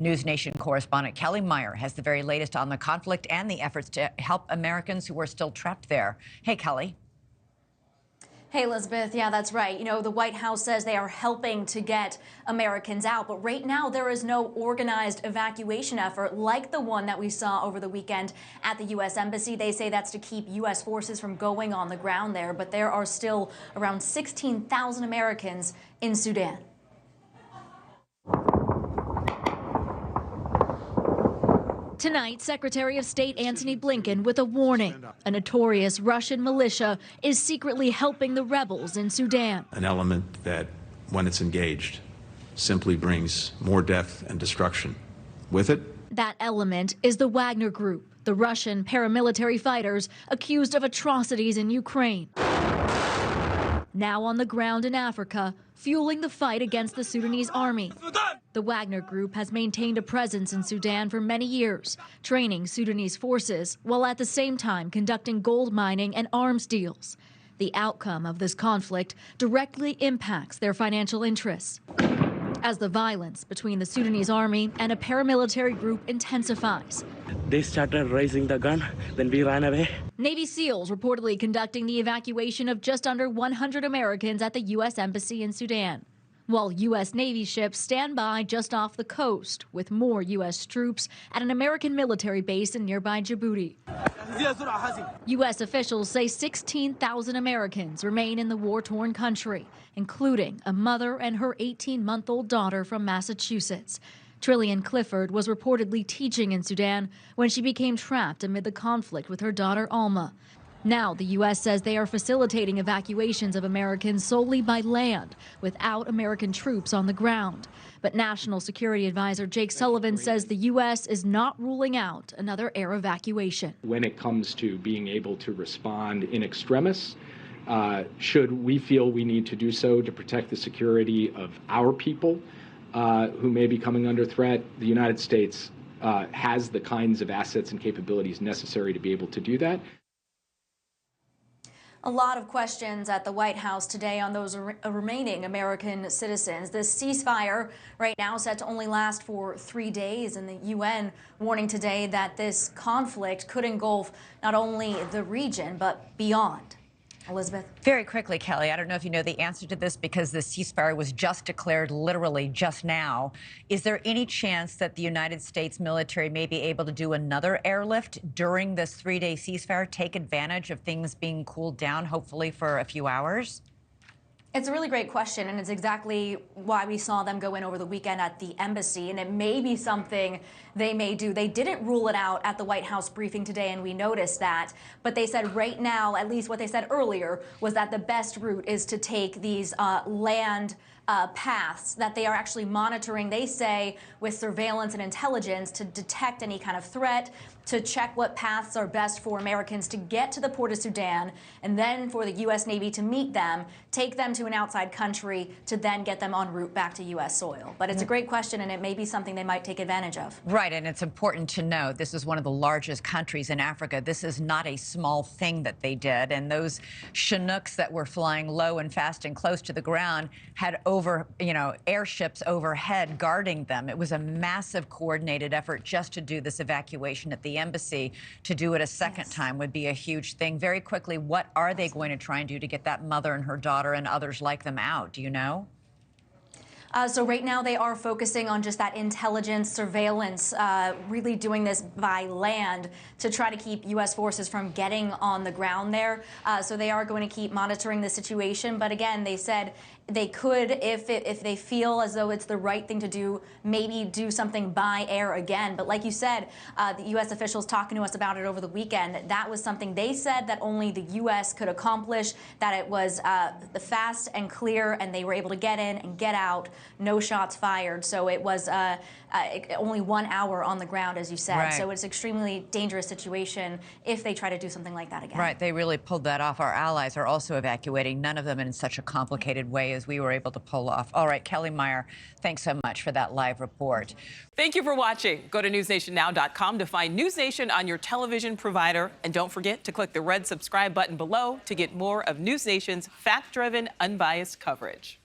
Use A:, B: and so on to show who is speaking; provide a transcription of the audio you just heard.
A: NewsNation correspondent Kellie Meyer has the very latest on the conflict and the efforts to help Americans who are still trapped there. Hey, Kellie.
B: Hey, Elizabeth. Yeah, that's right. You know, the White House says they are helping to get Americans out. But right now, there is no organized evacuation effort like the one that we saw over the weekend at the U.S. Embassy. They say that's to keep U.S. forces from going on the ground there. But there are still around 16,000 Americans in Sudan.
C: Tonight, Secretary of State Antony Blinken with a warning. A notorious Russian militia is secretly helping the rebels in Sudan.
D: An element that, when it's engaged, simply brings more death and destruction with it.
C: That element is the Wagner Group, the Russian paramilitary fighters accused of atrocities in Ukraine. Now on the ground in Africa, fueling the fight against the Sudanese army. The Wagner Group has maintained a presence in Sudan for many years, training Sudanese forces while at the same time conducting gold mining and arms deals. The outcome of this conflict directly impacts their financial interests. As the violence between the Sudanese army and a paramilitary group intensifies.
E: They started raising the gun, then we ran away.
C: Navy SEALs reportedly conducting the evacuation of just under 100 Americans at the U.S. Embassy in Sudan, while U.S. Navy ships stand by just off the coast with more U.S. troops at an American military base in nearby Djibouti. U.S. officials say 16,000 Americans remain in the war-torn country, including a mother and her 18-month-old daughter from Massachusetts. Trillian Clifford was reportedly teaching in Sudan when she became trapped amid the conflict with her daughter Alma. Now the U.S. says they are facilitating evacuations of Americans solely by land, without American troops on the ground. But National Security Advisor Jake Sullivan says the U.S. is not ruling out another air evacuation.
F: When it comes to being able to respond in extremis, should we feel we need to do so to protect the security of our people who may be coming under threat, the United States has the kinds of assets and capabilities necessary to be able to do that.
B: A lot of questions at the White House today on those remaining American citizens. This ceasefire right now set to only last for 3 days, and the UN warning today that this conflict could engulf not only the region but beyond. Elizabeth?
A: Very quickly, Kellie, I don't know if you know the answer to this because the ceasefire was just declared literally just now. Is there any chance that the United States military may be able to do another airlift during this 3-day ceasefire, take advantage of things being cooled down, hopefully for a few hours?
B: It's a really great question, and it's exactly why we saw them go in over the weekend at the embassy, and it may be something they may do. They didn't rule it out at the White House briefing today, and we noticed that, but they said right now, at least what they said earlier, was that the best route is to take these land paths that they are actually monitoring, they say, with surveillance and intelligence to detect any kind of threat, to check what paths are best for Americans to get to the port of Sudan, and then for the U.S. Navy to meet them, take them to an outside country to then get them en route back to U.S. soil. But it's a great question, and it may be something they might take advantage of.
A: Right, and it's important to know this is one of the largest countries in Africa. This is not a small thing that they did, and those Chinooks that were flying low and fast and close to the ground had airships overhead guarding them. It was a massive coordinated effort just to do this evacuation at the embassy. To do it a second time would be a huge thing. Very quickly, what are they going to try and do to get that mother and her daughter and others like them out? Do you know?
B: So right now they are focusing on just that intelligence, surveillance, really doing this by land to try to keep U.S. forces from getting on the ground there. So they are going to keep monitoring the situation. But again, they said they could, if they feel as though it's the right thing to do, maybe do something by air again. But like you said, the U.S. officials talking to us about it over the weekend, that was something they said that only the U.S. could accomplish, that it was the fast and clear, and they were able to get in and get out, no shots fired. So it was only 1 hour on the ground, as you said.
A: Right.
B: So it's an extremely dangerous situation if they try to do something like that again.
A: Right, they really pulled that off. Our allies are also evacuating, none of them in such a complicated way as we were able to pull off. All right, Kellie Meyer, thanks so much for that live report.
G: Thank you for watching. Go to newsnationnow.com to find NewsNation on your television provider. And don't forget to click the red subscribe button below to get more of NewsNation's fact-driven, unbiased coverage.